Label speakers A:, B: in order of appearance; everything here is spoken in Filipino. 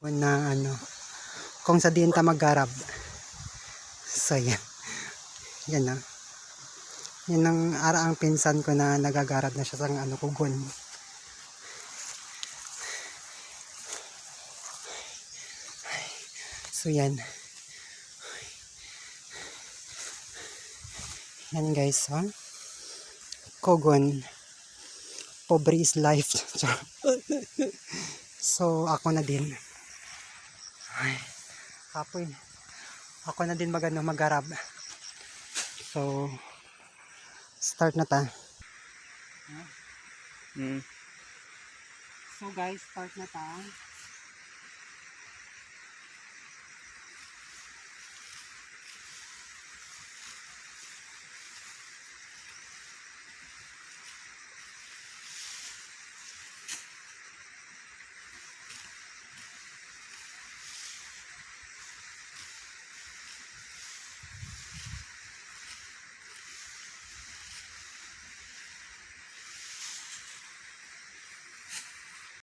A: Na ano, kung sa diin ta maggarab. So yan. Yan na. Yan ang araang pinsan ko na nagagarab na siya sa ano, kugon. So yan. Yan guys, ha? Kugon. Pobre is life. So ako na din. Ay, kapoy. Ako na din maggarab. So start na ta. So guys, start na ta.